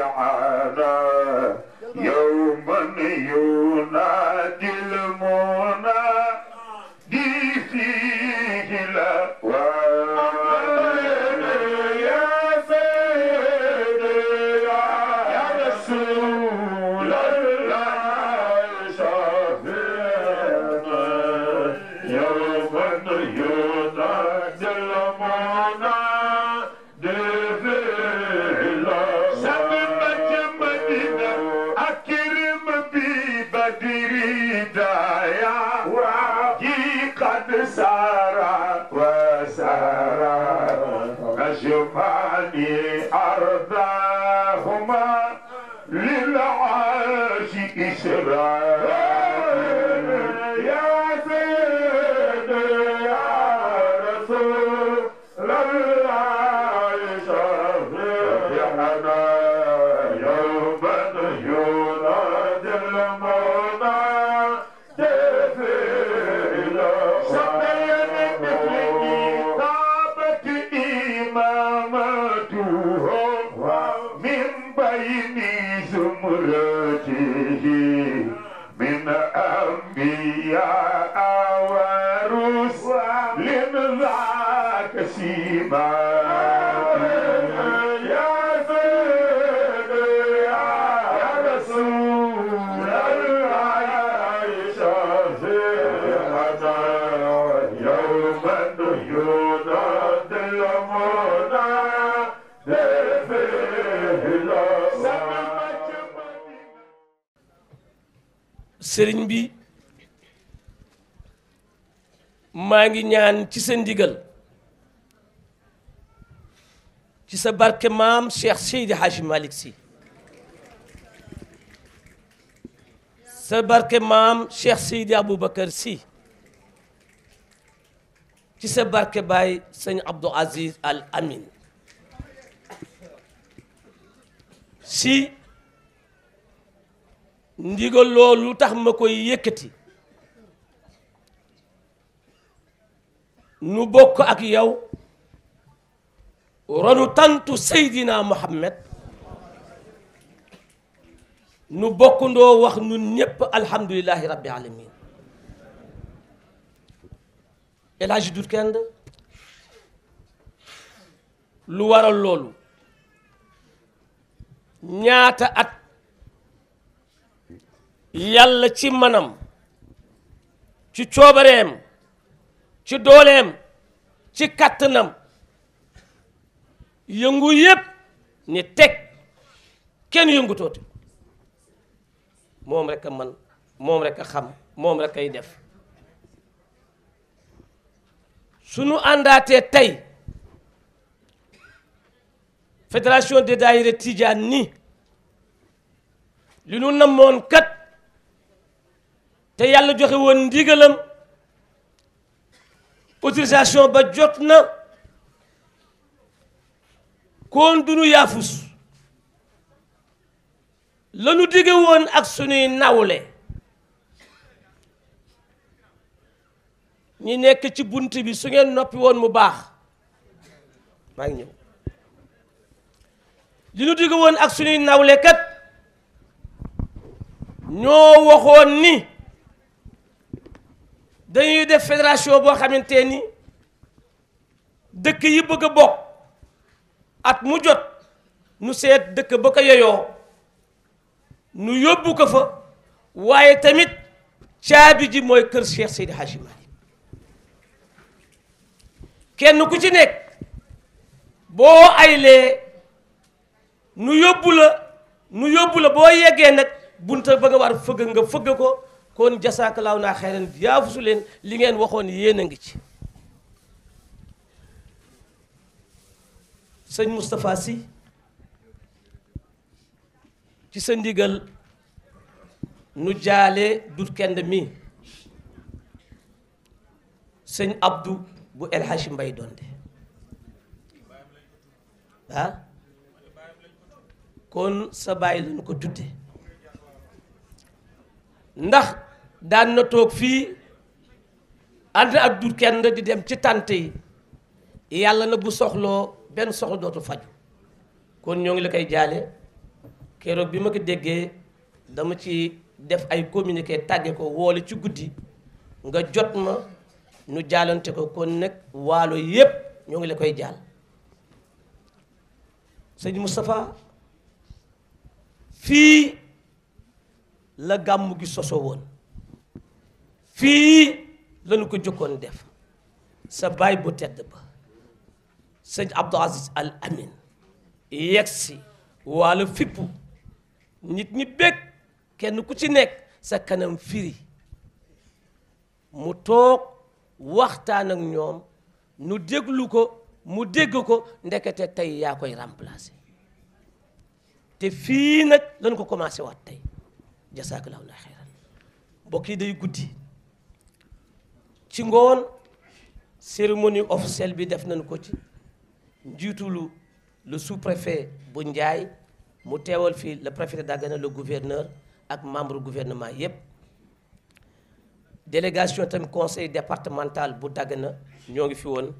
شفيعنا يوما ينادي المنادي فيه الأوان يا سيدي يا رسول الله شفيعنا يوما ينادي المنادي فيه الأوان سمت مدينة أكرم ببدر دايا وعي قد سارا وسارا نجماني أرضاهما للعاش إسراء يا سيدي يا رسول الله شفيعنا يوما ينادي المنادي فيه الأوان طابت إمامته من بين زمرته من أنبياء ورسل ذاك سيما يا سيدي يا رسول الله شفيعنا يوما ينادي المنادي فيه الأوان sëriñ bi maa ngi ñaan ci sa ndigal ci sa barke maam Cheikh Seydi Hadji Malick Sy sa barke maam Cheikh Seydi Aboubacar Sy ci sa barke baay sëñ Abdou Aziz Al Amin si ndigal loolu tax ma koy yëkkati nu bokk ak yow ronu tantu Seydina Muhammad nu bokkundoo wax nun ñépp alhamdulillahi rabbi alamin El Hadji Doudou Kende lu waral loolu ñaata at yàlla ci manam ci coobareem ci dooleem ci kàttanam yëngu yépp ni teg kenn yëngutooti moom rek a man moom rek a xam moom rek ay def sunu àndaatee tey fédération des daayira Tidiane ni li nu namoon kat te yàlla joxe woon ndigalam autorisation ba jot na kon dunu yaafus lanu dige woon ak sunuy nawle ñi nekk ci bunt bi su ngeen noppi woon mu baax maa ngi ñëw li nu dige woon ak sunuy nawle kat ñoo waxoon ni dañuy def fédération boo xamante ni dëkk yi bëgg a bokk at mu jot nu seet dëkk ba ko yoyoo nu yóbbu ko fa waaye tamit caabi ji mooy kër Cheikh Seydi Hadji Malick kenn ku ci nekk boo aylee nu yóbbu la boo yeggee nag bunta ba nga war fëgg nga fëgg ko kon jasaakalaaw naa xeyran yaafusu leen li ngeen waxoon yéen a ngi ci sëñ Moustapha Sy ci sa ndigal nu jaale Doudou Kende mi sëñ Abdou bu El Hadji Mbaye Donde ah kon sa bàyyi lañu ko tudde ndax daan na toog fii ànd ak Doudou Kende di dem ci tànt yi yàlla na bu soxloo benn soxla dootu faju kon ñoo ngi la koy jaale keroog bi ma ko déggee dama ci def ay communiqué tàgge ko woole ci guddi nga jot ma nu jaalante ko kon nag waalo yépp ñoo ngi la koy jaal sëñ Moustapha fii la gàmmu gi soso woon fii lañu ko jëkkoon def sa baay bu tedd ba sëñ Abdou Aziz Al Amin yegsi waalo fippu nit ñi bég kenn ku ci nekk sa kanam firi mu toog waxtaan ak ñoom nu déglu ko mu dégg ko ndekete tey yaa koy remplacer te fii nag lañ ko commencé waat tey jazakallahu xayran mbokk yi day guddi ci ngoon cérémonie officielle bi def nañ ko ci njiitulu le sous-préfet bu Ndiaye mu teewal fii le préfet de Dagana le gouverneur ak membre gouvernement yépp délégation tamit conseil départemental bu Dagana ñoo ngi fi woon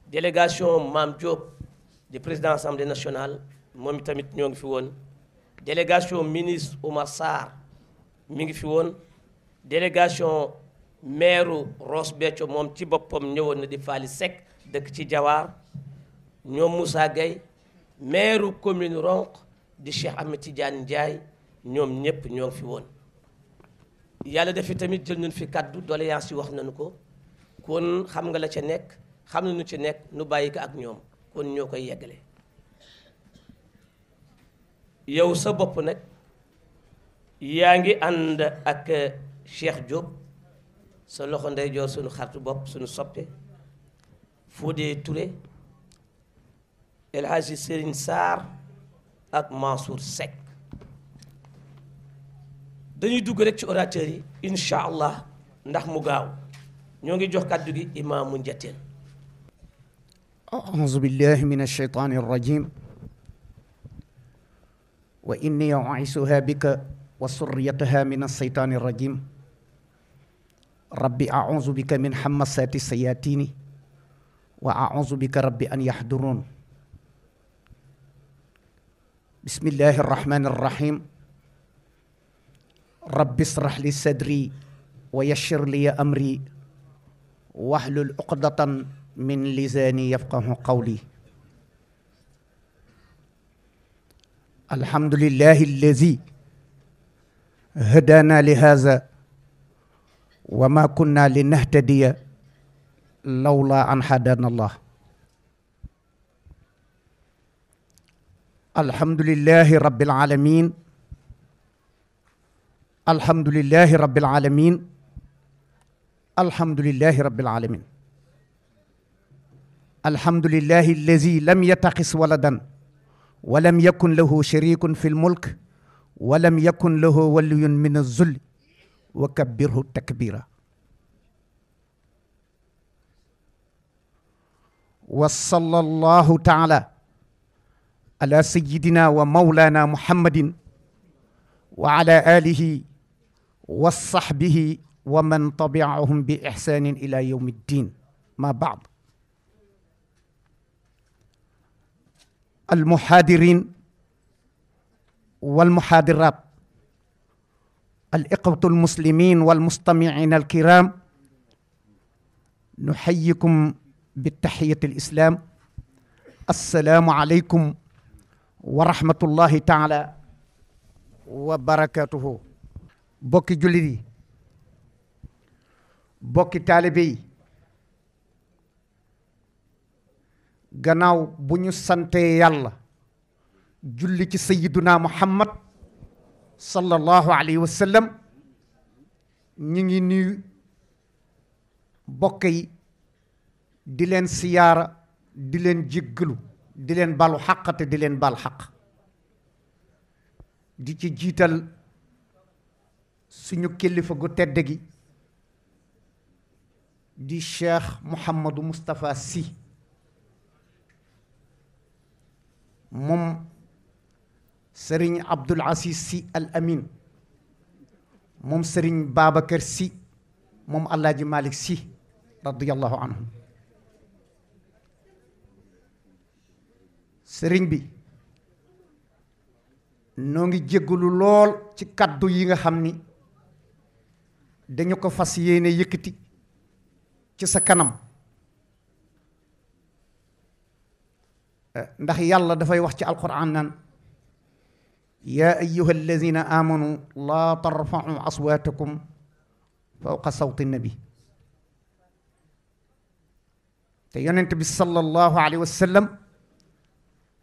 délégation Mame Diop di président assemblée nationale moom tamit ñoo ngi fi woon délégation ministre Oumar Sarr mi ngi fi woon délégation maire Ross Béthio moom ci boppam ñëwoon na di Faly Seck dëkk ci Jawaar ñoom Moussa Gueye maire commune Ronk di Cheikh Ahmed Tidiane Ndiaye ñoom ñëpp ñoo ngi fi woon yàlla defi tamit jël nañu fi kaddu doléance yi wax nañu ko kon xam nga la ca nekk xam nañu ci nekk nu bàyyi ko ak ñoom kon ñoo koy yeggale yow sa bopp nag yaa ngi ànd ak Cheikh Diop sa loxo ndeyjoor suñu xaritu bopp suñu soppe Fodé Touré El Hadji Serigne Sarr ak Mansour Seck dañuy dugg rek ci orateurs yi incha allah ndax mu gaaw ñoo ngi jox kàddu gi imaamu Njateen. أعوذ بالله من الشيطان الرجيم وإني أعيذها بك وسريتها من الشيطان الرجيم ربي أعوذ بك من همزات الشياطين وأعوذ بك ربي أن يحضرون بسم الله الرحمن الرحيم ربي اشرح لي صدري ويسر لي أمري واحلل عقدة من لساني يفقه قولي الحمد لله الذي هدانا لهذا وما كنا لنهتدي لولا أن هدانا الله الحمد لله رب العالمين الحمد لله رب العالمين الحمد لله رب العالمين الحمد لله الذي لم يتخذ ولدا ولم يكن له شريك في الملك ولم يكن له ولي من الذل وكبره تكبيرا وصلى الله تعالى على سيدنا ومولانا محمد وعلى آله وصحبه ومن تبعهم بإحسان إلى يوم الدين ما بعد المحاضرين والمحاضرات الإخوة المسلمين والمستمعين الكرام نحييكم بالتحية الإسلام السلام عليكم ورحمة الله تعالى وبركاته بوكي جولي bokki taalibe yi gannaaw bu ñu santee yàlla julli ci sayyiduna muhammad sallallahu alayhi wa sallam ñi ngi nuyu bokk yi di leen siyaara di leen jéggalu di leen balu xaq te di leen bal xaq di ci jiital suñu kilifa gu tedd gi di Cheikh Mouhamadou Moustapha Sy moom Serigne Abdoul Aziz Sy Al Amin moom Serigne Babacar Sy moom Alaaji Malick Sy radiyallahu anhu Serigne bi noo ngi jéggalu lool ci kaddu yi nga xam ni dañu ko fas yéene yëkkati ci sa kanam ndax yàlla dafay wax ci alquran naan yaa ayyuha alladina amanu laa tarfa'u aswaatakum fawqa sawti nabi te yonent bi sallallahu alayhi wa sallam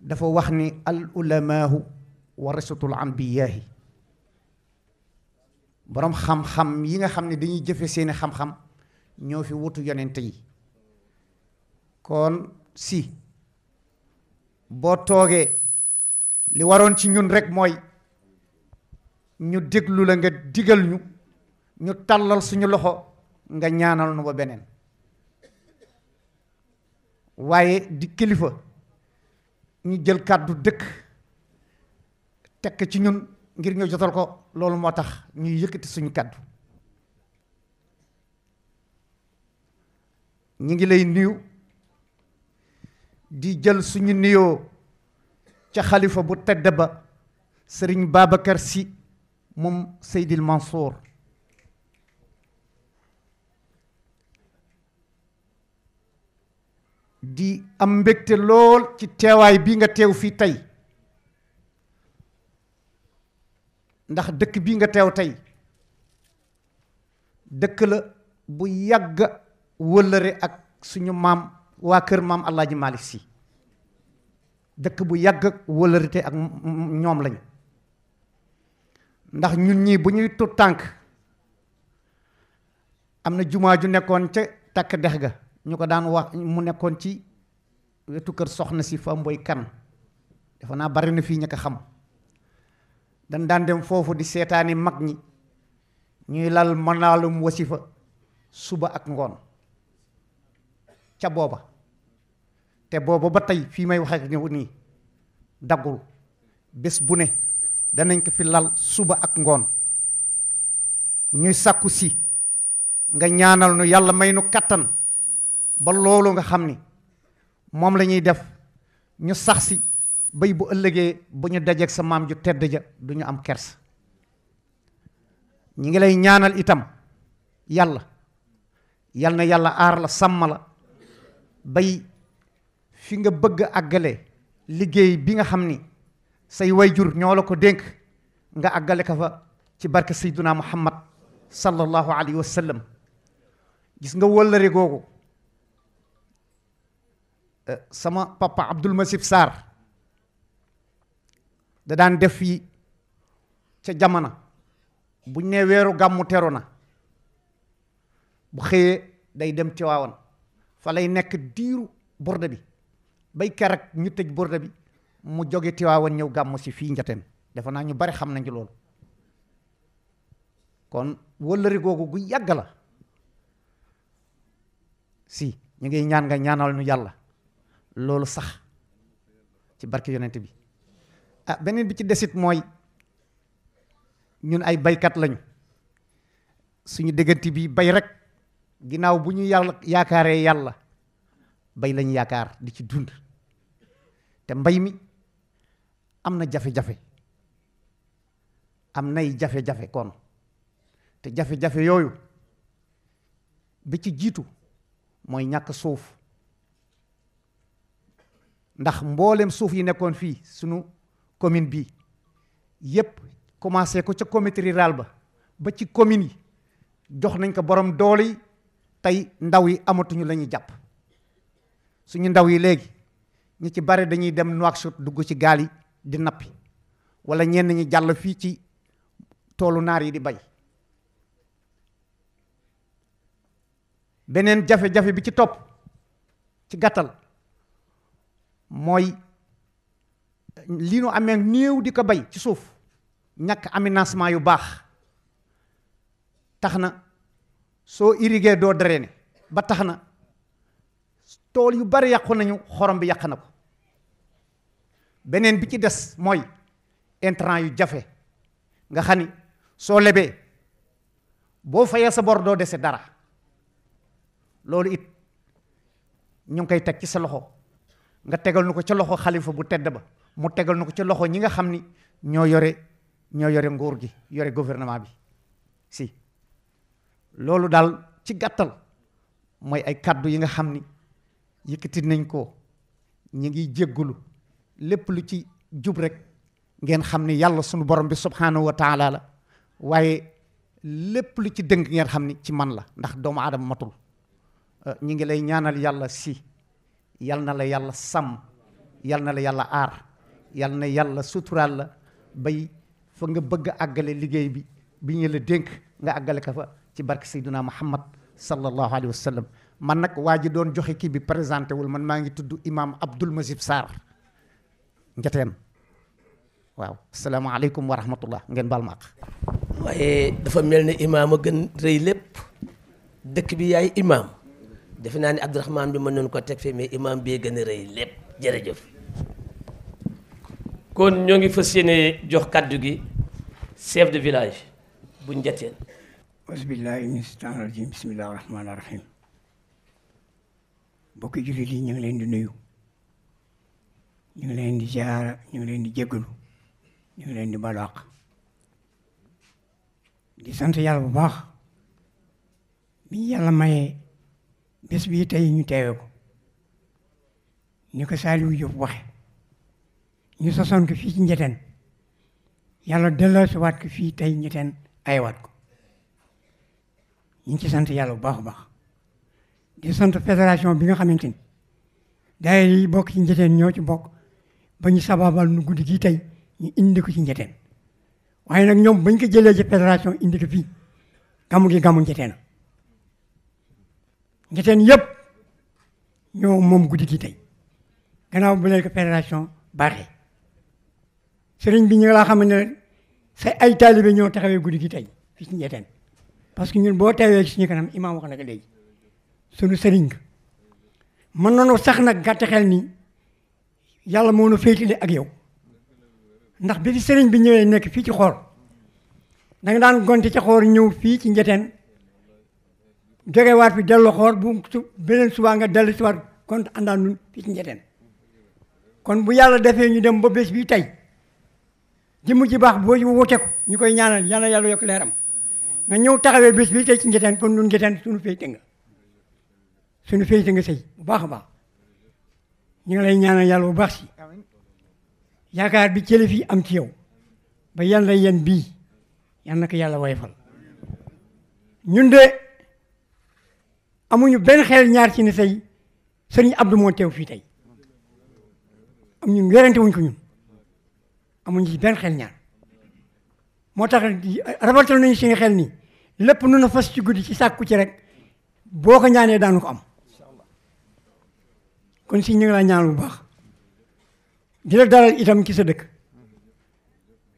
dafa wax ni al ulamaahu warasatul anbiyaahi boroom xam-xam yi nga xam ne dañuy jëfe seeni xam-xam ñoo fi wutu yonent yi kon si boo toogee li waroon ci ñun rek mooy ñu déglu la nga digal ñu tàllal suñu loxo nga ñaanal nu ba beneen waaye di kilifa ñu jël kàddu dëkk tekk ci ñun ngir ñu jotal ko loolu moo tax ñuy yëkkati suñu kàddu ñu ngi lay nuyu di jël suñu nuyoo ca xalifa bu tedd ba sëriñ Babacar Sy moom Seydil Mansour di am mbégte lool ci teewaay bi nga teew fii tey ndax dëkk bii nga teew tey dëkk la bu yàgg wëllëre ak suñu maam waa kër maam Alaaji Malick Sy dëkk bu yàgg wëllërite ak ñoom lañu ndax ñun ñii bu ñuy tut tànk am na jumaa ju nekkoon ca takk dex ga ñu ko daan wax mu nekkoon ci wetu kër soxna si fa mboy kan dafa naa bari na fii ña ko xam dañ daan dem foofu di seetaani mag ñi ñuy lal manaalum wasifa suba ak ngoon ca booba te booba ba tey fii may wax ak ñëw nii daggul bés bu ne danañ ko fi lal suba ak ngoon ñuy sàkku si nga ñaanal nu yàlla may nu kattan ba loolu nga xam ni moom la ñuy def ñu sax si bay bu ëllëgee bu ñu dajeeg sa maam ju tedd ja du ñu am kers ñi ngi lay ñaanal itam yàlla yal na yàlla aar la sàmm la bay fi nga bëgg àggale liggéey bi nga xam ni say wayjur ñoo la ko dénk nga àggale ka fa ci barke sayduna muhammad sallallahu alayhi wa sallam gis nga wëllëre googu sama papa Abdul Masif Sarr da daan def fii ca jamono buñ ne weeru gàmmu teru na bu xëyee day dem Tiwaawan fa lay nekk diiru borde bi bay keroog ñu tëj borde bi mu jóge Tiwaawan ñëw gàmmu si fii Njateen defe naa ñu bari xam nañ ci loolu kon wëllëri googu gu yàgg la si ñu ngi ñaan nga ñaanal ñu yàlla loolu sax ci barke yonent bi beneen bi ci desit mooy ñun ay baykat lañu suñu diggante bi bay rek ginnaaw bu ñu yàlla yaakaaree yàlla bay lañu yaakaar di ci dund te mbay mi am na jafe-jafe am nay jafe-jafe kon te jafe-jafe yooyu bi ci jiitu mooy ñàkk suuf ndax mboolem suuf yi nekkoon fii sunu commune bi yépp commencé ko ca comité rural ba ci commune yi jox nañ ko borom doole yi tey ndaw yi amatuñu la ñuy jàpp suñu ndaw yi léegi ñi ci bari dañuy dem Nouakchott dugg ci gaal yi di nappi wala ñenn ñi jàll fii ci toolu naar yi di bay beneen jafe-jafe bi ci topp ci gàttal mooy li nu amee néew di ko bay ci suuf ñàkk aménagement yu baax tax na soo irrigué doo drainer ba tax na tool yu bari yàqu nañu xorom bi yàq na ko beneen bi ci des mooy intrant yu jafe nga xam ni soo lebee boo fayee sa bor doo dese dara loolu it ñu ngi koy teg ci sa loxo nga tegal nu ko ca loxo xalifa bu tedd ba mu tegal nu ko ca loxo ñi nga xam ni ñoo yore nguur gi yore gouvernement bi si loolu daal ci gàttal mooy ay kàddu yi nga xam ni yëkkati nañ ko ñu ngi jéggulu lépp lu ci jub rek ngeen xam ni yàlla sunu borom bi subhanahu wa taala la waaye lépp lu ci dëng ngeen xam ni ci man la ndax doomu aadama matul ñi ngi lay ñaanal yàlla si yal na la yàlla sàmm yal na la yàlla aar yal na yàlla suturaal la bay fa nga bëgg a àggale liggéey bi ñu la dénk nga àggale ka fa ci barke Seydina Muhammad sallallahu alayhi wa sallam man nag waa ji doon joxe kii bi présenté wul man maa ngi tudd imam Abdoul Mazib Sarr Njateen waaw asalaamaaleykum wa rahmatullah ngeen baal ma ak waaye dafa mel ne imaam a gën rëy lépp dëkk bi yaay imaam defe naa ne Abdourahmane bi mën nañu ko teg fii mais imaam bee gën a rëy lépp jërëjëf. kon ñoo ngi fas yéene jox kàddu gi chef de village bu Njateen. asbillahi mina shaytaani rajim bismillahi rahmaani rahim mbokki jullit yi ñu ngi leen di nuyu ñu ngi leen di ziara ñu ngi leen di jéggalu ñu ngi leen di balaax di sant yàlla bu baax bi yàlla mayee bés bii tey ñu teewe ko ni ko Saliou Diop waxe ñu sosoon ko fii ci Njateen yàlla delloosiwaat ko fii tey Njateen ayawaat ko ñu ngi ci sant yàlla bu baax a baax di sant fédération bi nga xamante ni daayira yi bokk ci Njateen ñoo ci bokk ba ñu sababal nu guddi gi tey ñu indi ko ci Njateen waaye nag ñoom bañ ko jëlee ci fédération indi ko fii gamu gi gamu Njateen Njateen yëpp ñoo moom guddi gi tey gannaaw bu leen ko fédération baaxee sëriñ bi ñu ngi laa xam ne sa ay taalibe ñoo taxawee guddi gi tey fii ci Njateen parce que ñun boo teewee ci suñu kanam imaam wax na ko léegi suñu sëriñ nga mën nañoo sax nag gàtt xel ni yàlla moo nu féetale ak yow ndax bi fi sëriñ bi ñëwee nekk fii ci xoor da nga daan gonte ca xoor ñëw fii ci Njateen jógewaat fi dellu xoor bu beneen subaa nga dellu si waat kon àndaan nun fii ci Njateen kon bu yàlla defee ñu dem ba bés bii tey jëmm ci baax boo wute ko ñu koy ñaanal yàlla yokk leeram nga ñëw taxawee bés bii tey ci Njateen kon nun Njateen suñu féete nga sëy bu baax a baax ñu ngi lay ñaanal yàlla bu baax si yaakaar bi cële fii am ci yow ba yàlla yen bii yal na ko yàlla woyofal ñun de amuñu benn xel ñaar ci ne say sëriñ Abdou moo teew fii tey am ñun werante wuñ ko ñun amuñu ci benn xel ñaar moo tax rabatal nañu suñu xel nii lépp nu na fas ci guddi ci sàkku ci rek boo ko ñaanee daanu ko am kon si ñu ngi la ñaan bu baax di la dalal itam ci sa dëkk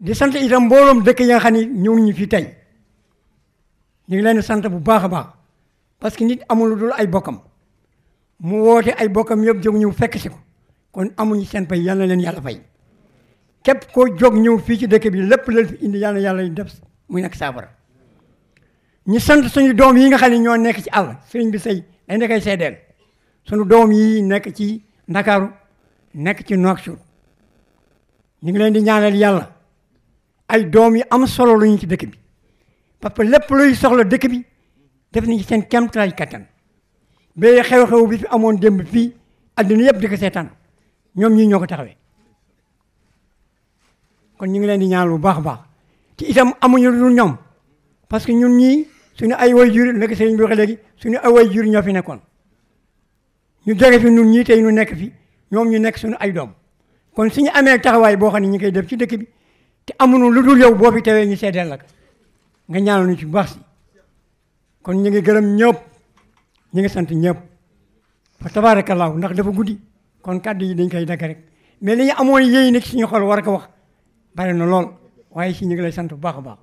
di sant itam mbooloom dëkk yi nga xam ne ñëw ñu fi tey ñu ngi leen sant bu baax a baax parce que nit amul lu dul ay bokkam mu woote ay bokkam yëpp jóg ñëw fekk si ko kon amuñu seen pay yal na leen yàlla fay képp koo jóg ñëw fii ci dëkk bi lépp leen fi indi yal na yàlla def muy nekk saafara ñu sant suñu doom yi nga xam ne ñoo nekk ci àll sëriñ bi sëy dañ da koy seedeel suñu doom yi nekk ci Ndakaaru nekk ci Nouakchott ñu ngi leen di ñaanal yàlla ay doom yi am solo lu ñu ci dëkk bi parce que lépp luy soxla dëkk bi def nañu seen kéemtalaay kattan ba xew-xew bi fi amoon démb fii àddina yëpp di ko seetaan ñoom ñii ñoo ko taxawee kon ñu ngi leen di ñaanal bu baax a baax te itam amuñu lu dul ñoom parce que ñun ñii suñu ay waajur nekk sëriñ bi waxe léegi suñu ay waajur ñoo fi nekkoon ñu jóge fi ñun ñii tey ñu nekk fi ñoom ñu nekk suñu ay doom kon suñu amee taxawaay boo xam ne ñu koy def ci dëkk bi te amuñu lu dul yow boo fi tewee ñu seedeel la nga ñaanal ñu ci bu baax si kon ñu ngi gërëm ñëpp ñu ngi sant ñëpp fa tabaarakallaahu ndax dafa guddi kon kàddu yi dañ koy dagg rek mais li ñu amoon yéey nekk suñu xol war ko wax bari na lool waaye si ñu ngi lay sant bu baax a baax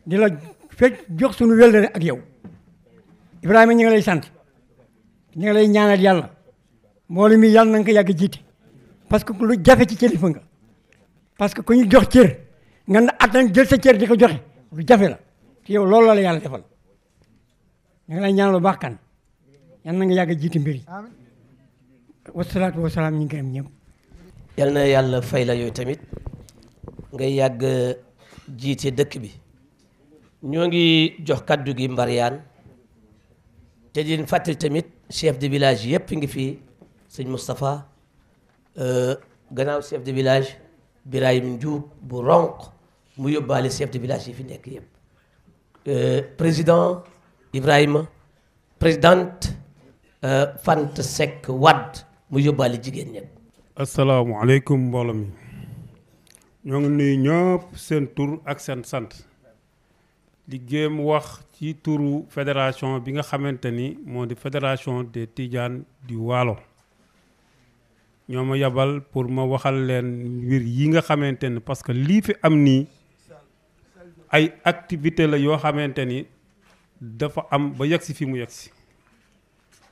di la fekk jox suñu wëllëre ak yow Ibrahima ñu ngi lay sant ñu ngi lay ñaanal yàlla mbooloo mi yàlla na nga ko yàgg jiite parce que lu jafe ci kilifa nga parce que ku ñu jox cër nga na attan jël sa cër di ko joxe lu jafe la te yow loolu la yàlla defal ñu ngi lay ñaanal lu baax kan yàlla na nga yàgg jiite mbir yi wasalaatu wasalaam ñu ngi gërëm ñëpp. yal na yàlla fay la yooyu tamit nga yàgg jiite dëkk bi ñoo ngi jox kaddu gi Mbariyaan te di fàttali tamit chef de village yëpp ngi fi sëñ Moustapha gannaaw chef de village Birahim Ndioub bu Ronk mu yóbbaale chef de village yi fi nekk yëpp président Ibrahima présidente Fant Seck Wade mu yóbbaale jigéen ñëpp. asalaamaaleykum mbooloo mi ñoo ngi nuyu ñëpp seen tur ak seen sant di jéem wax ci turu fédération bi nga xamante ni moo di fédération des Tidianes du Waalo ñoo ma yabal pour ma waxal leen mbir yi nga xamante ni parce que lii fi am nii ay activité la yoo xamante ni dafa am ba yegsi fi mu yegsi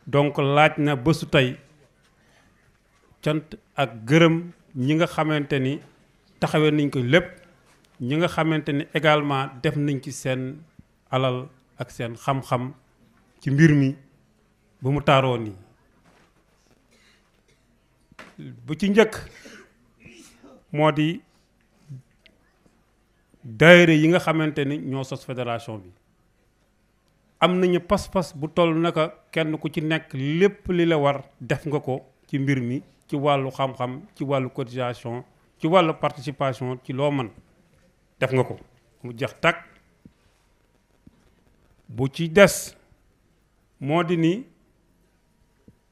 donc laaj na bésu tey cant ak gërëm ñi nga xamante ni taxawee nañ ko lépp ñi nga xamante ni également def nañ ci seen alal ak seen xam-xam ci mbir mi ba mu taaroo nii bu ci njëkk moo di daayira yi nga xamante ni ñoo sos fédération bi am nañu pas-pas bu toll naka kenn ku ci nekk lépp li la war def nga ko ci mbir mi ci wàllu xam-xam ci wàllu cotisation ci wàllu participation ci loo mën def nga ko mu jeex tàkk bu ci des moo di ni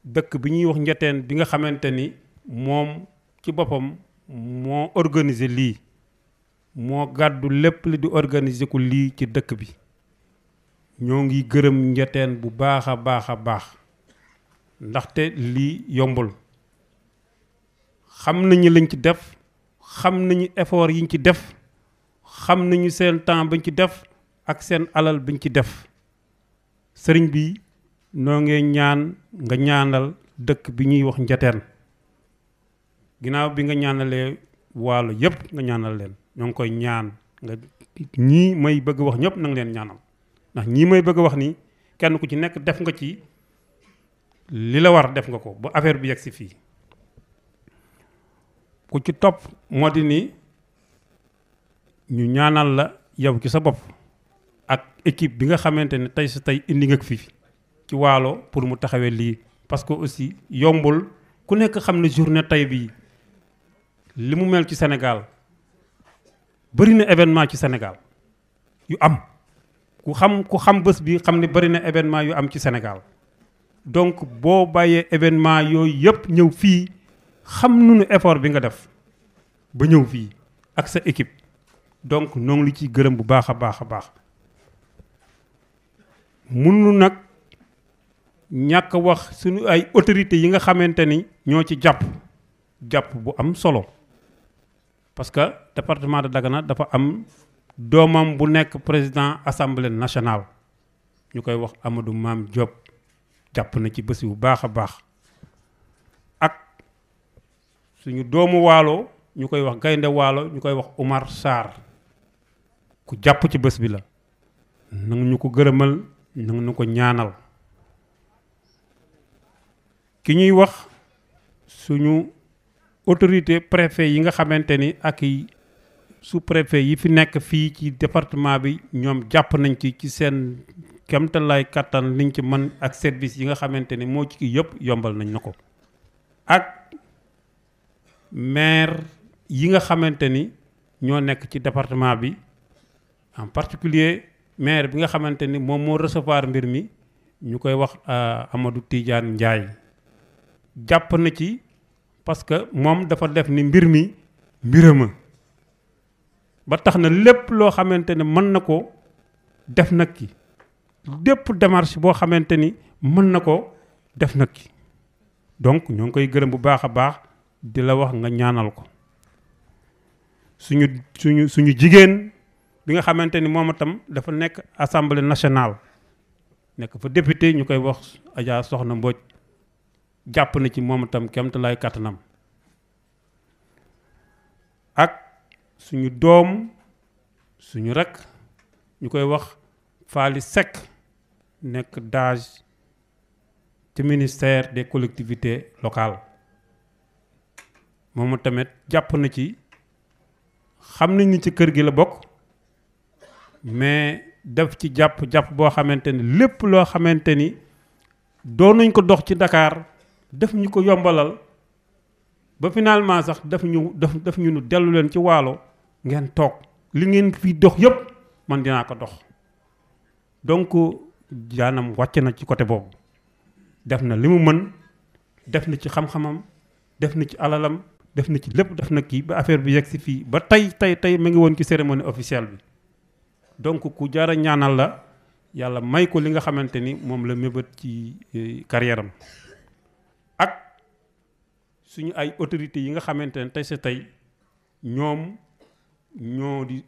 dëkk bi ñuy wax Njateen bi nga xamante ni moom ci boppam moo organiser lii moo gàddu lépp li di organiser ko lii ci dëkk bi ñoo ngi gërëm Njateen bu baax a baax a baax ndaxte lii yombul xam nañu lañ ci def xam nañu effort yiñ ci def xam nañu seen temps bañ ci def ak seen alal bañ ci def sëriñ bi noo ngee ñaan nga ñaanal dëkk bi ñuy wax Njateen ginnaaw bi nga ñaanalee Waalo yépp nga ñaanal leen ñoo ngi koy ñaan nga ñii may bëgg wax ñëpp na nga leen ñaanal ndax ñii may bëgg wax ni kenn ku ci nekk def nga ci li la war def nga ko ba affaire bi yegg si fii ku ci topp moo di ni ñu ñaanal la yow ci sa bopp ak équipe bi nga xamante ne tey sa tey indi nga fi ci Waalo pour mu taxawee lii parce que aussi yombul ku nekk xam ne journée tey bii li mu mel ci Sénégal bëri na événement ci Sénégal yu am ku xam bés bi xam ne bëri na événement yu am ci Sénégal donc boo bàyyee événement yooyu yëpp ñëw fii xam nunu effort bi nga def ba ñëw fii ak sa équipe donc noo ngi li ciy gërëm bu baax a baax a baax munu nag ñàkk wax suñu ay autorités yi nga xamante ni ñoo ci jàpp bu am solo parce que département de Dagana dafa am doomam bu nekk président assemblée nationale ñu koy wax Amadou Mame Diop jàpp na ci bés bu baax a baax ak suñu doomu Waalo ñu koy wax gaynde Waalo ñu koy wax Oumar Sarr ku jàpp ci bés bi la nanga ñu ko gërëmal nanga ñu ko ñaanal ki ñuy wax suñu autorité préfet yi nga xamante ni ak sous préfet yi fi nekk fii ci département bi ñoom jàpp nañ ci seen kemtalaay kattan liñ ci mën ak service yi nga xamante ni moo ci kii yëpp yombal nañ na ko ak maire yi nga xamante ni ñoo nekk ci département bi en particulier maire bi nga xamante ni moom moo recevoir mbir mi ñu koy wax Amadou Tidiane Ndiaye jàpp na ci parce que moom dafa def ni mbir mi mbirama ba tax na lépp loo xamante ne mën na ko def nag ki lépp démarche boo xamante ni mën na ko def nag ki donc ñoo ngi koy gërëm bu baax a baax di la wax nga ñaanal ko suñu jigéen bi nga xamante ni moom itam dafa nekk assemblée nationale nekk fa député ñu koy wax Adja Soxna Mbodj jàpp na ci moom itam kemtalaay kattanam ak suñu doom suñu rek ñu koy wax Faly Seck nekk DAGE ci ministère des collectivités locales moom tamit jàpp na ci xam nañ ni ci kër gi la bokk mais def ci jàpp boo xamante ni lépp loo xamante ni doon nañ ko dox ci Dakar def ñu ko yombalal ba finalement sax daf ñu nu dellu leen ci Waalo ngeen toog li ngeen fi dox yëpp man dinaa ko dox donc jaanam wàcc na ci côté boobu def na li mu mën def na ci xam-xamam def na ci alalam def na ci lépp def na kii ba affaire bi yegg si fii ba tey mu ngi woon ci cérémonie officielle bi donc ku jaara ñaanal la yàlla may ko li nga xamante ni moom la mébét ci carrière am ak suñu ay autorités yi nga xamante ne tey sa tey ñoom ñoo di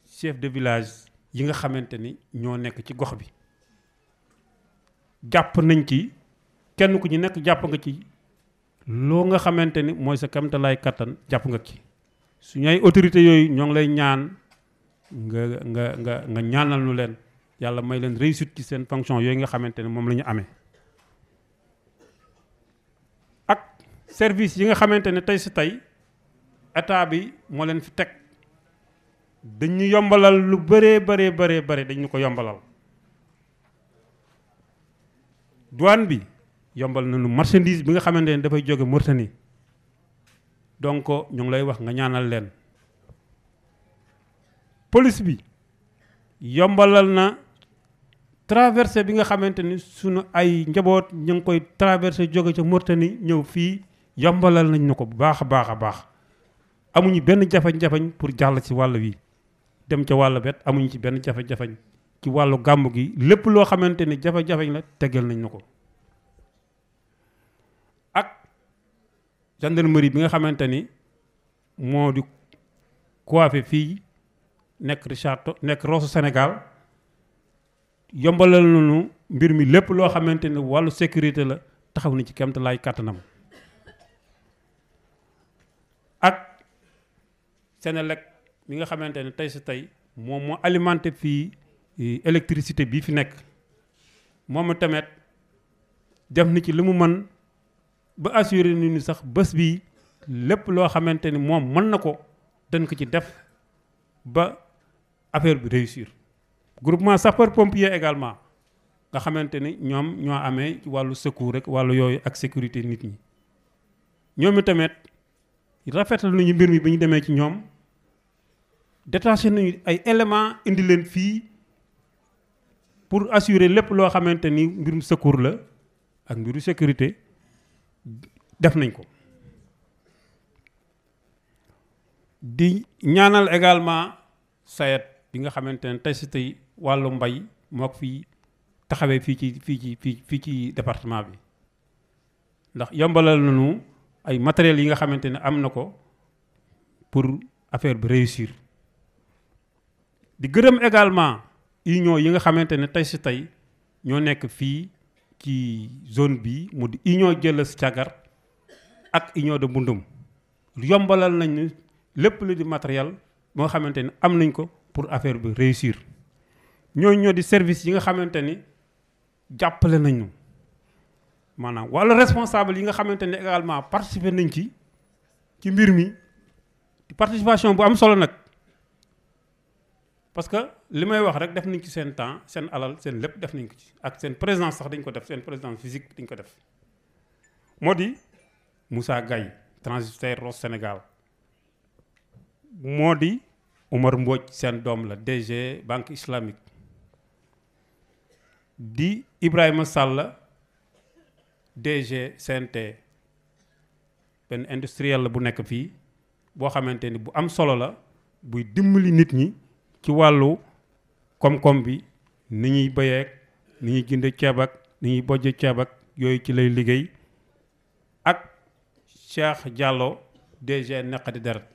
chef de village yi nga xamante ni ñoo nekk ci gox bi jàpp nañ ci kenn ku ñu nekk jàpp nga ci loo nga xamante ni mooy sa kamtalaay kattan jàpp nga ci suñu ay autorités yooyu ñoo ngi lay ñaan nga ñaanal nu leen yàlla may leen réussite ci seen fonction yooyu nga xamante ne moom la ñu amee ak service yi nga xamante ne tey si tey état bi moo leen fi teg dañu yombalal lu bëree dañu ko yombalal douane bi yombal nañu marchandise bi nga xamante ne dafay jóge Mauritanie donc ñu ngi lay wax nga ñaanal leen police bi yombalal na traversée bi nga xamante ni sunu ay njaboot ñu ngi koy traversé jóge ca Mauritanie ñëw fii yombalal nañ ñu ko bu baax a baax amuñu benn jafe-jafe pour jàll ci wàll wi dem ca wàll bet amuñu ci benn jafe-jafe ci wàllu gàmmu gi lépp loo xamante ni jafe-jafe la tegal nañ ñu ko ak gendarmerie bi nga xamante ni moo di coiffé fii nekk Richard nekk Rosso Sénégal yombalal nañu mbir mi lépp loo xamante ni wàllu sécurité la taxaw na ci kéemtalaay kàttanam ak Senelec mi nga xamante ne tey si tey moom moo alimenté fii électricité bii fi nekk moom tamit def na ci li mu mën ba assuré ni sax bés bi lépp loo xamante ni moom mën na ko dañ ko ci def ba affaire bi réussir groupement sapeur pompier également nga xamante ni ñoom ñoo amee ci wàllu secours rek wàllu yooyu ak sécurité nit ñi ñoom tamit rafetal nañu mbir mi ba ñu demee ci ñoom détaché nañu ay éléments indi leen fii pour assurer lépp loo xamante ni mbirum secours la ak mbiru sécurité def nañ ko di ñaanal également sayet bi nga xamante ne tey si tey wàllu mbay moo ko fii taxawee fii ci département bi ndax yombalal nañu ay matériels yi nga xamante ne am na ko pour affaire bi réussir di gërëm également union yi nga xamante ne tey si tey ñoo nekk fii ci zone bi mu di union Jëlës Cagar ak union de Mbundum yombalal nañu lépp lu di matériel moo xamante ne am nañ ko pour affaire bi réussir ñoo di service yi nga xamante ni jàppale nañu maanaam wala responsable yi nga xamante ne également participer nañ ci mbir mi di participation bu am solo nag parce que li may wax rek def nañ ci seen temps seen alal seen lépp def nañ ko ci ak seen présence sax dañ ko def seen présence physique dañ ko def moo di Moussa Gaye transitaire Rosso Sénégal moo di Omar Mbodj seen doom la DG banque islamique di Ibrahima Sall DG CNT benn industriel la bu nekk fii boo xamante ni bu am solo la buy dimbali nit ñi ci wàllu koom-koom bi ni ñuy béyeek ni ñuy jënd ceeb ak ni ñuy bojj ceeb ak yooyu ci lay liggéey ak Cheikh Diallo DG Neqadi Deret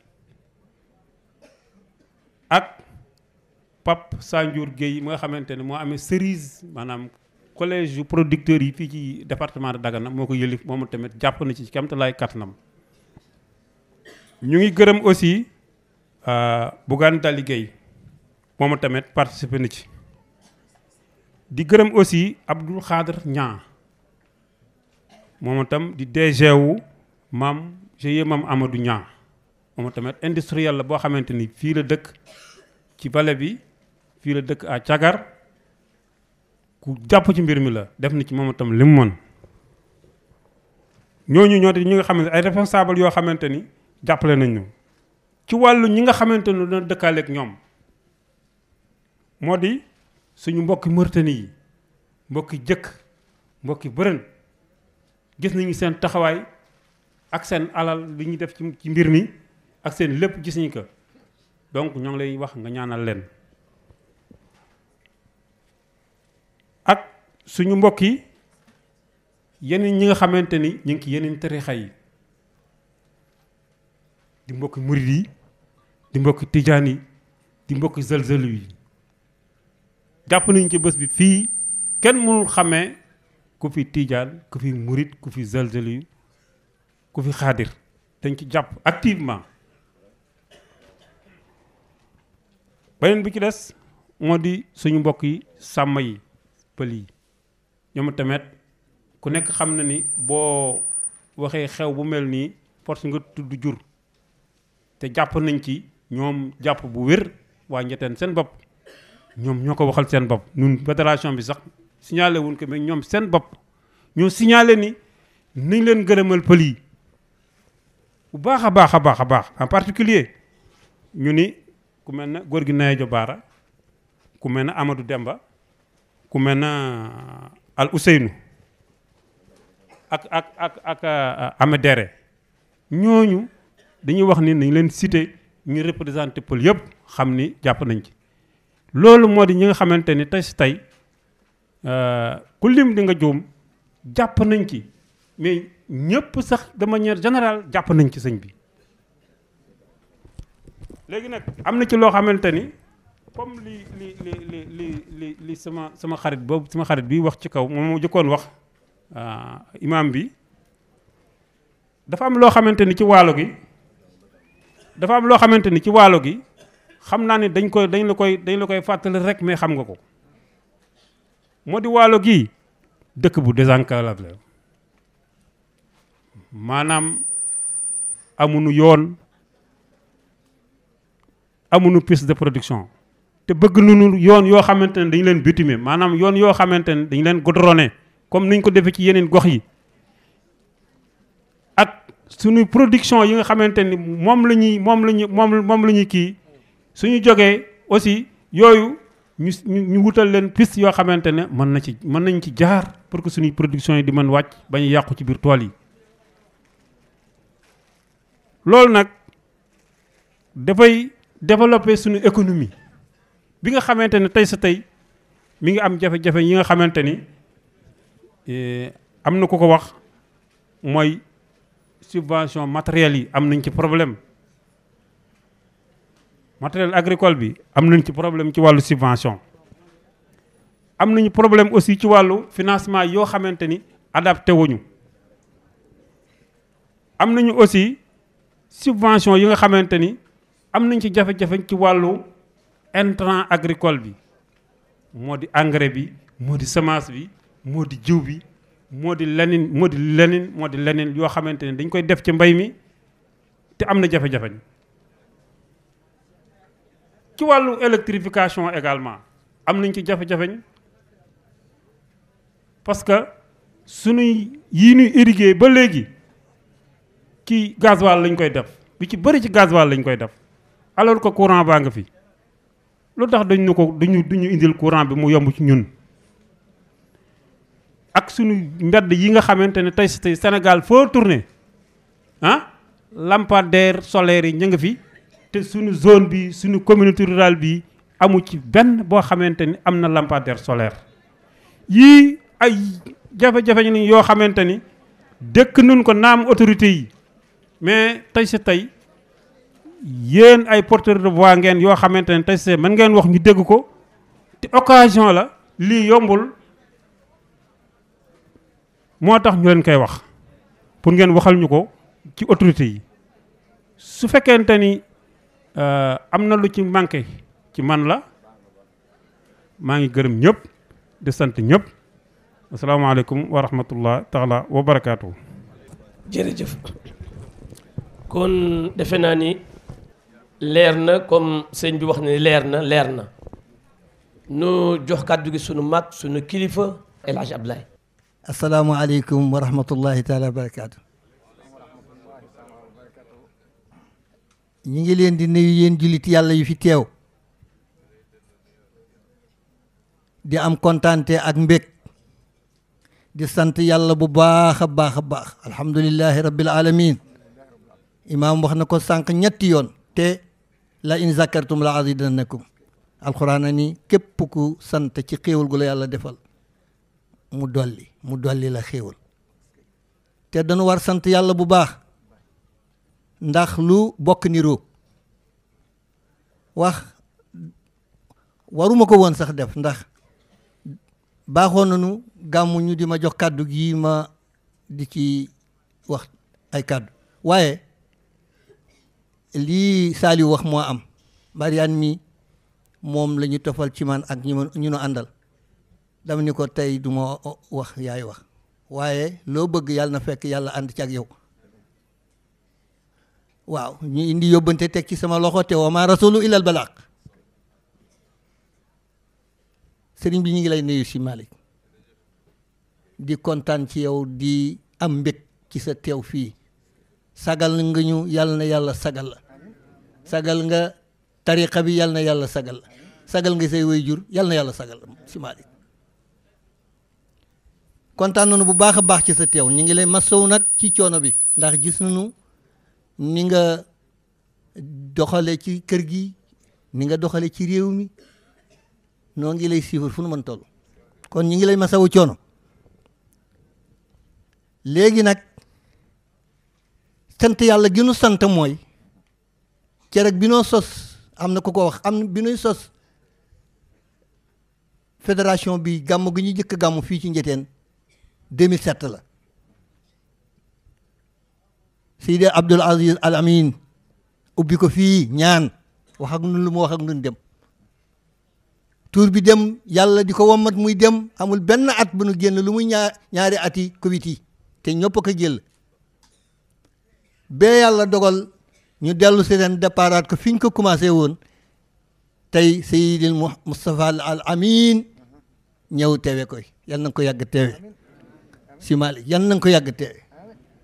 ak Pape Sanjour Guèye mi nga xamante ne moo amee cerise maanaam collège yu producteurs yi fii ci département de Dagana moo ko yëlif moom tamit jàpp na ci kamtalaay kattanam ñu ngi gërëm aussi Bougane Dali Guèye moom tamit participé na ci di gërëm aussi Abdoul Khadr Niang moom tam di DG wu GIE Mame Amadou Niang moom tamit industriel la boo xamante ni fii la dëkk ci vallée bi fii la dëkk à Cagar ku jàpp ci mbir mi la def na ci moom tam li mu mën ñooñu ñoo te ñi nga xamante ay responsable yoo xamante ni jàppale nañ ñu ci wàllu ñi nga xamante ni dana dëkkaaleeg ñoom moo di suñu mbokki Mauritanie yi mbokki jëkk mbokki bërën gis nañu seen taxawaay ak seen alal li ñuy def ci mbir mi ak seen lépp gis nañu ko donc ñoo ngi lay wax nga ñaanal leen ak suñu mbokk yi yeneen ñi nga xamante ni ñu ngi ci yeneen tarixa yi di mbokki murid yi di mbokki tijaan yi di mbokki zalzalu yi jàpp nañu ci bés bi fii kenn mënul xamee ku fi tijaan ku fi murid ku fi zalzalu yi ku fi xaadir dañ ci jàpp activement beneen bi ci des moo di suñu mbokk yi sàmm yi pël yi ñoom tamit ku nekk xam na ni boo waxee xew bu mel nii force nga tudd jur te jàpp nañ ci ñoom jàpp bu wér waa Njetteen seen bopp ñoom ñoo ko waxal seen bopp ñun fédération bi sax signalé wuñ ko mais ñoom seen bopp ñoo signalé ni nañ leen gërëmal pël yi bu baax a baax a baax a baax en particulier ñu ni ku mel na góor gi Nayejo Baara ku mel na Amadou Demba ku mel na Al Ousseynou ak Amadere ñooñu dañuy wax ni nañ leen cité ñu représenté pël yëpp xam ni jàpp nañ ci loolu moo di ñi nga xamante ni tey si tey ku lim di nga juum jàpp nañ ci mais ñëpp sax de manière générale jàpp nañ ci sëñ bi léegi nag am na ci loo xamante ni comme li sama xarit boobu sama xarit bi wax ci kaw moom moo jëkkoon wax imam bi dafa am loo xamante ni ci waalo gi xam naa ne dañ la koy fàttali rek mais xam nga ko moo di waalo gi dëkk bu désenclavé la maanaam amuñu yoon amuñu piste de production te bëgg nañu yoon yoo xamante ne dañu leen bitumer maanaam yoon yoo xamante ne dañu leen goudronné comme niñ ko defee ci yeneen gox yi ak suñu production yi nga xamante ni moom la ñuy kii suñu jógee aussi yooyu ñu wutal leen piste yoo xamante ne mën nañ ci jaar pour que suñuy production yi di mën wàcc bañ a yàqu ci biir tool yi loolu nag dafay développer suñu économie bi nga xamante ne tey sa tey mi ngi am jafe-jafe yi nga xamante ni am na ku ko wax mooy subvention matériel yi am nañ ci problème matériel agricole bi am nañ ci problème ci wàllu subvention am nañu problème aussi ci wàllu financement yoo xamante ni adapté wuñu am nañu aussi subvention yi nga xamante ni am nañ ci jafe-jafe ci wàllu intrant agricole bi moo di engrais bi moo di semence bi moo di jiw bi moo di leneen yoo xamante ni dañ koy def ci mbay mi te am na jafe-jafe ci wàllu électrification également am nañ ci jafe-jafe parce que suñuy yii ñuy irriguer ba léegi ci gasoil lañ koy def bi ci bëri ci gasoil lañ koy def alors que courant baa nga fi lu tax duñu indil courant bi mu yomb ci ñun ak suñu mbedd yi nga xamante ne tey Sénégal foo tourné lampadaire solaire yi ñu nga fi te suñu zone bi suñu communauté rurale bi amu ci benn boo xamante ni am na lampadaire solaire yii ay jafe-jafe ni yoo xamante ni dëkk nun ko naam autorité yi mais tey yéen ay porteurs de voix ngeen yoo xamante ne tey mën ngeen wax ñu dégg ko te occasion la lii yombul moo tax ñu leen koy wax pour ngeen waxal ñu ko ci autorité yi su fekkente ni am na lu ci manqué ci man la maa ngi gërëm ñëpp di sant ñëpp asalaamaaleykum wa rahmatullah taala wa barakaatu. jërëjëf kon defe naa ni leer na comme sëñ bi wax ne leer na nu jox kàddu gi sunu mag sunu kilifa El Hadj Abdoulaye. asalaamaaleykum wa rahmatullahi taala wa barakaatu. ñi ngi leen di nuyu yéen jullit yàlla yu fi teew di am kontaante ak mbég di sant yàlla bu baax a baax a baax alhamdulillahi rabbil alamin imaam wax na ko sànq ñetti yoon te la in zakartum la azidannakum alxuraan ni képp ku sant ci xéewal gu la yàlla defal mu dolli la xéewal te dañu war sant yàlla bu baax ndax lu bokk niroo wax waruma ko woon sax def ndax baaxoon nañu gàmmu ñu di ma jox kàddu gi ma di ci wax ay kàddu waaye lii Saliou wax moo am Mariane mi moom la ñu tofal ci man ak ñu nu àndal dama ni ko tey du ma wax yaay wax waaye loo bëgg yàlla na fekk yàlla ànd ci ak yow waaw ñu indi yóbbante teg ci sama loxo te wa ma rasulu illal balaaq sëriñ bi ñu ngi lay nuyu si Malick di kontaan ci yow di am mbég ci sa teew fii sagal nga ñu yàlla na yàlla sagal la sagal nga tariqa bi yàlla na yàlla sagal la sagal nga say waajur yàlla na yàlla sagal la si Malick kontaan nañu bu baax a baax ci sa teew ñu ngi lay masawu nag ci coono bi ndax gis nañu ni nga doxale ci kër gi ni nga doxale ci réew mi noo ngi lay suivre fu nu mën toll kon ñu ngi lay masawu coono léegi nag sant yàlla gi nu sant mooy keroog bi noo sos am na ku ko wax am bi nuy sos fédération bi gàmm gi ñu jëkk gàmm fii ci Njeteen 2007 la Seydi Abdoul Aziz Al Amin ubbi ko fii ñaan wax ak nun lu mu wax ak nun dem tuur bi dem yàlla di ko wommat muy dem amul benn at bu nu génn lu muy ñaari ati Covid yi te ñëpp ko jël bee yàlla dogal ñu dellu si ren déparaat ko fi ñu ko commencé woon tey Seydil Moustapha Al Amin ñëw teewe koy yal na nga ko yàgg teewe si Malick yal na nga ko yàgg teewe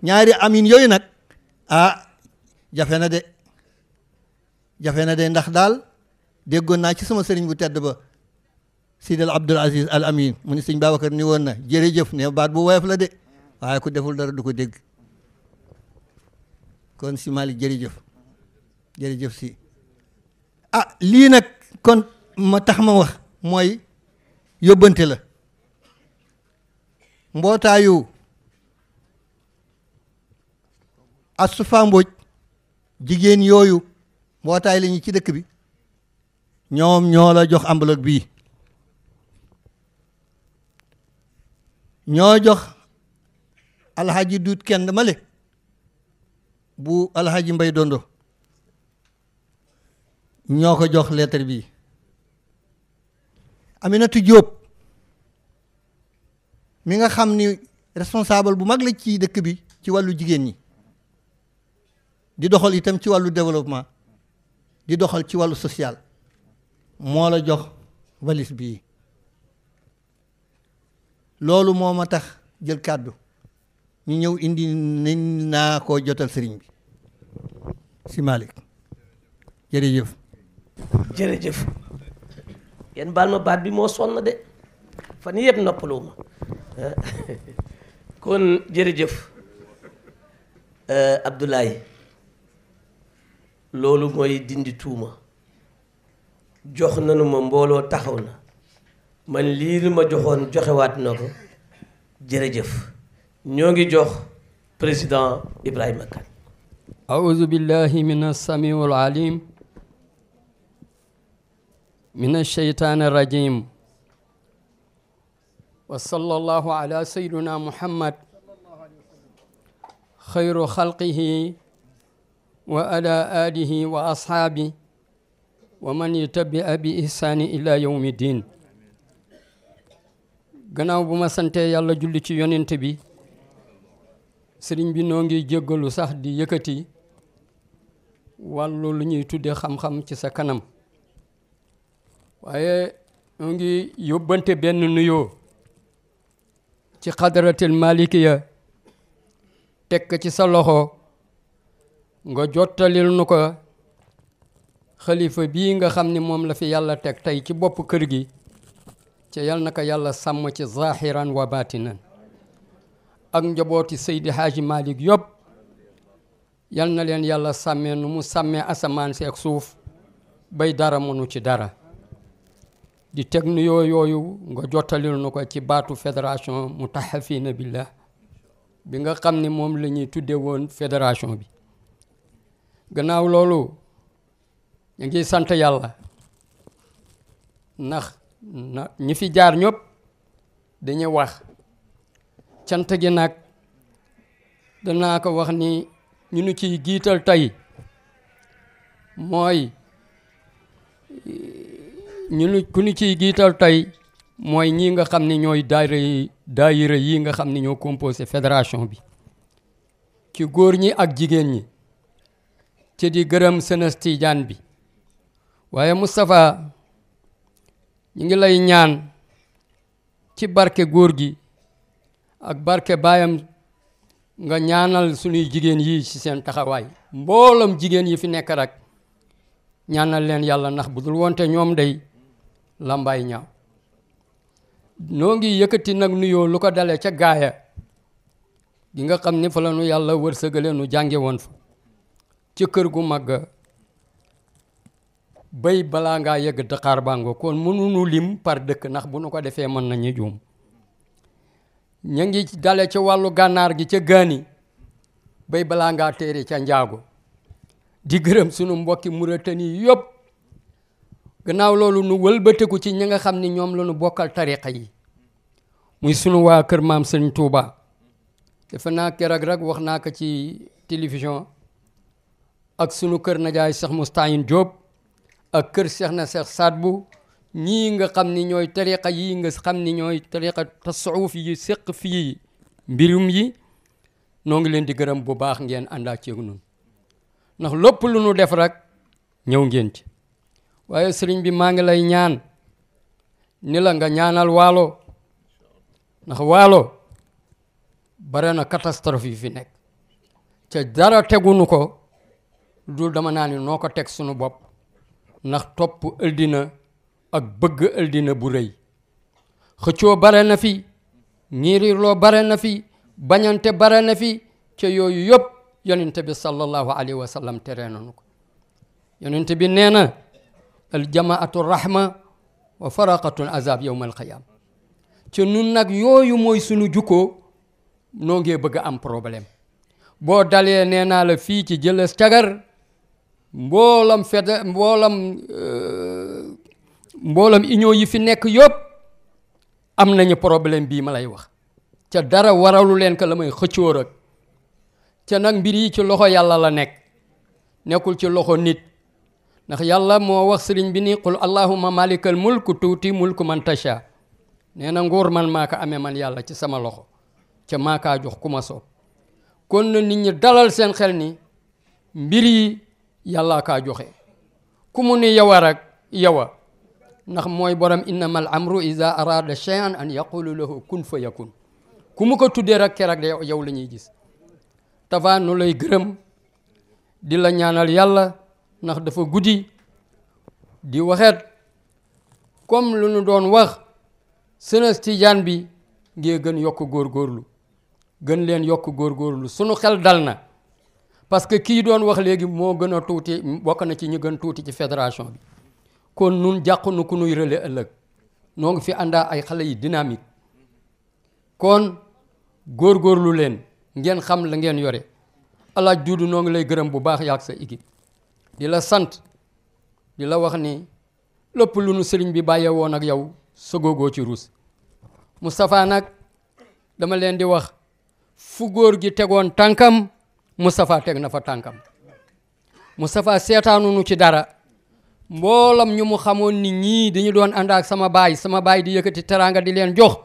ñaari amin yooyu nag jafe na de ndax daal déggoon naa ci sama sëriñ bu tedd ba Seydil Abdoul Aziz Al Amin mu ni sëñ Babacar ni woon na jërëjëf ne baat bu woyof la de waaye ku deful dara du ko dégg kon si Malick jërëjëf si lii nag kon ma tax ma wax mooy yóbbante la mbootaayu Astou Mbodj jigéen yooyu mbootaay la ñu ci dëkk bi ñoom ñoo la jox enveloppe bii ñoo jox alhaji duut kenn male bu alhaji Mbay Dondo ñoo ko jox lettre bi Aminatu Diop mi nga xam ni responsable bu mag la ci dëkk bi ci wàllu jigéen ñi di doxal itam ci wàllu développement di doxal ci wàllu social moo la jox valise bii loolu moo ma tax jël kàddu ñu ñëw indi nañ naa koo jotal sëriñ bi si Malick jërëjëf yéen baal ma baat bi moo sonn de fan yëpp noppaloo ma kon jërëjëf Abdoulaye loolu mooy dindi tuuma jox nanu ma mbooloo taxaw na man lii li ma joxoon joxewaat na ko jërëjëf ñoo ngi jox président Ibrahima Kane. أعوذ بالله من السميع العليم من الشيطان الرجيم وصلى الله على سيدنا محمد خير خلقه وعلى آله وأصحابه ومن يتبع بإحسان إلى يوم الدين gannaaw bu ma santee yàlla julli ci yonent bi sëriñ bi noo ngi jéggalu sax di yëkkati wàllu lu ñuy tuddee xam-xam ci sa kanam waaye ñu ngi yóbbante benn nuyoo ci xadaratil malikiya teg ci sa loxo nga jottalil nu ko xalifa bii nga xam ni moom la fi yàlla teg tey ci bopp kër gi ci yal na ko yàlla sàmm ci zahiran wa batinan ak njabooti Seydi Haaji Malick yëpp yal na leen yàlla sàmmee nu mu sàmmee asamaan si ak suuf bay dara mënu ci dara di teg nuyoo yooyu nga jottalil nu ko ci baatu fédération Mutahaffina Billah bi nga xam ni moom la ñuy tudde woon fédération bi gannaaw loolu ñu ngi sant yàlla ndax ñi fi jaar ñëpp dañuy wax cant gi nag danaa ko wax ni ñu nu ciy giital tey mooy ku ñu ciy giital tey mooy ñii nga xam ni ñooy daayira yi nga xam ni ñoo composé fédération bi ci góor ñi ak jigéen ñi ci di gërëm Senes Tidiane bi waaye Moustapha ñu ngi lay ñaan ci barke góor gi ak barke baayam nga ñaanal suñuy jigéen yi ci seen taxawaay mboolam jigéen yi fi nekk rek ñaanal leen yàlla ndax bu dul wonte ñoom day lambaay ñaaw noo ngi yëkkati nag nuyoo lu ko dalee ca gaaya gi nga xam ni fa la nu yàlla wërsëgale nu jànge woon fa ci kër gu mag bay balaa ngaa yegg Dakar bango kon mënuñu lim par dëkk ndax bu nu ko defee mën nañu juum ñu ngi dale ca wàllu gànnaar gi ca gaani bay balaa ngaa téere ca njaago di gërëm sunu mbokki Muritani yëpp gannaaw loolu nu wëlbateku ci ñi nga xam ni ñoom la nu bokkal tariqa yi muy sunu waa kër maam Sëriñ Tuuba defe naa keroog rek wax naa ko ci télévision ak sunu kër najaay Cheikh Moustahine Diop ak kër Cheikh na Cheikh Sadbu ñii nga xam ni ñooy tariqa yi nga xam ni ñooy tariqa tasawuf yi séq fii mbirum yi noo ngi leen di gërëm bu baax ngeen àndaa ceeg nun ndax lépp lu nu def rek ñëw ngeen ci waaye sëriñ bi maa ngi lay ñaan ni la nga ñaanal waalo ndax waalo bare na catastrophe yi fi nekk ca dara tegunu ko dul dama naa ni noo ko teg sunu bopp ndax topp ëldina ak bëgg ëldina bu rëy xëccoo bare na fi ñiirirloo bare na fi bañante bare na fi ca yooyu yëpp yonent bi sallallahu alayhi wa sallam tere nañu ko yonent bi nee na al jamaatu rahma wa faraqatul azab yawma al qiyam ca nun nag yooyu mooy sunu jukkoo noo ngee bëgg am problème boo dalee nee naa la fii ci Jëlës Cagar mboolam union yi fi nekk yëpp am nañu problème bii ma lay wax ca dara waralu leen ko la may xëccoo rek ca nag mbir yi ci loxo yàlla la nekk nekkul ci loxo nit ndax yàlla moo wax sëriñ bi ni qul allahumma malikal mulk tuuti mulk man tasha nee na nguur man maa ko amee man yàlla ci sama loxo ca maa kaa jox ku ma soob kon na nit ñi dalal seen xel ni mbir yi yàlla kaa joxe ku mu ni yowa rek yowa ndax mooy borom innamal amru iza arada shay'an an yaqulu lahu kun fa yakun ku mu ko tuddee rek keroog de yow la ñuy gis tafa nu lay gërëm di la ñaanal yàlla ndax dafa guddi di waxeet comme lu nu doon wax Senes Tidiane bi ngee gën yokk góorgóorlu gën leen yokk góorgóorlu sunu xel dal na parce que kii doon wax léegi moo gën a tuuti bokk na ci ñu gën tuuti ci fédération bi kon nun jàqu nu ku nuy relais ëllëg noo ngi fi àndaa ay xale yi dynamique kon góorgóorlu leen ngeen xam la ngeen yore alaaj Duudu noo ngi lay gërëm bu baax yaag sa équipe di la sant di la wax ni lépp lu nu sëriñ bi bàyyee woon ak yow sëgoogoo ci ruus Moustapha nag dama leen di wax fu góor gi tegoon tànkam Moustapha teg na fa tànkam Moustapha seetaanunu ci dara mboolam ñu mu xamoon ni ñii dañu doon ànd ak sama baay di yëkkati teraanga di leen jox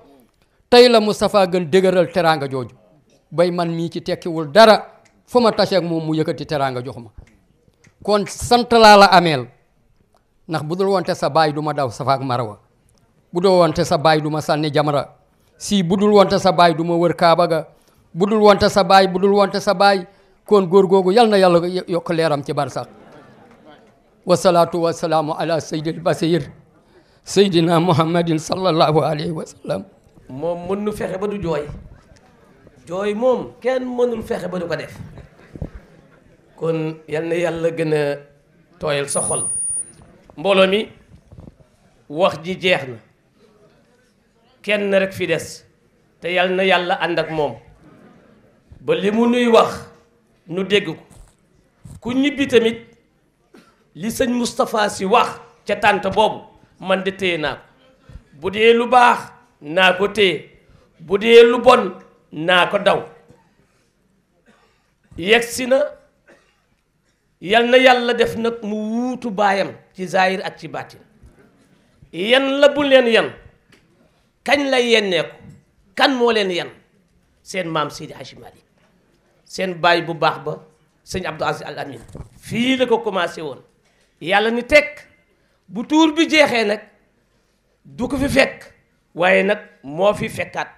tey la Moustapha gën dëgëral teraanga jooju bay man mii ci tekkiwul dara fu ma taseeg moom mu yëkkati teraanga jox ma kon sant laa la ameel ndax bu dul wonte sa baay du ma daw safa ak marwa bu dul wonte sa baay du ma sànni jamra si bu dul wonte sa baay du ma wër kaaba ga bu dul wonte sa baay bu dul wonte sa baay kon góor googu yal na yàlla yokk leeram ci barsax wasalaatu wasalaamu ala sayyidil basir sayyidina muhammadin sallallahu alayhi wa sallam. moom mën nu fexe ba du jooy jooy moom kenn mënul fexe ba du ko def kon yal na yàlla gën a tooyal sa xol mbooloo mi wax ji jeex na kenn rek fi des te yal na yàlla ànd ak moom ba li mu nuy wax nu dégg ko ku ñibbi tamit li sëñ Moustapha Sy wax ca tànt boobu man de téye naa ko bu dee lu baax naa ko téye bu dee lu bon naa ko daw yegsi na yal na yàlla def nag mu wuutu baayam ci zahir ak ci baatin yan la bu leen yan kañ lay yenneeku kan moo leen yan seen maam Seydi Hadji Malick seen baay bu baax ba sëñ Abdou Aziz Al Amin fii la ko commencé woon yàlla ni tekk bu tuur bi jeexee nag du ko fi fekk waaye nag moo fi fekkaat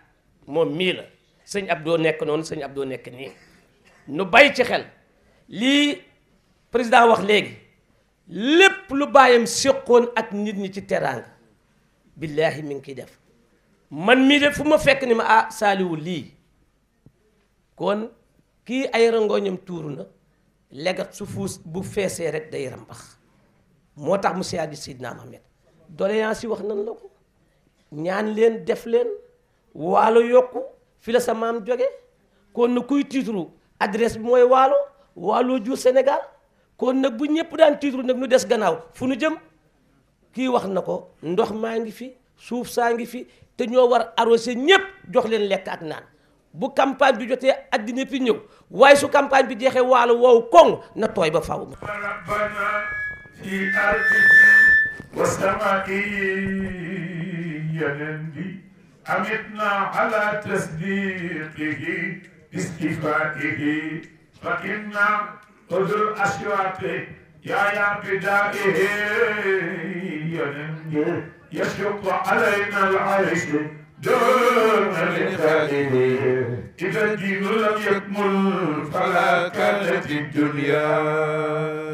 moom mii la sëñ Abdou nekk noonu sëñ Abdou nekk nii nu bàyyi ci xel lii président wax léegi lépp lu bàyyam séqoon ak nit ñi ci teraanga billaahi mi ngi kiy def man mii de fu ma fekk ni ma ah saaliwu lii kon kii ay rangooñam tuuru na legat su fuus bu feesee rek day rambax moo tax mu siyaadi Seydina Mohamed doléance yi wax nan la ko ñaan leen def leen waalo yokku fi la sa maam jóge kon na kuy tiitru adresse bi mooy waalo waalo jur Sénégal kon nag bu ñëpp daan tiitru nag nu des gannaaw fu nu jëm kii wax na ko ndox maa ngi fi suuf saa ngi fi te ñoo war arrosé ñëpp jox leen lekk ak naan bu campagne bi jotee addina fi ñëw waaye su campagne bi jeexee waalo woowu koŋ na tooy ba faw في أرضه وسمائه ينندي أمتنا على تصديقه باستفائه فإنا حضور أشواق يا بدائه ينندي يشق علينا العيش دون لقائه إذا الدين لم يكمل فلا كانت الدنيا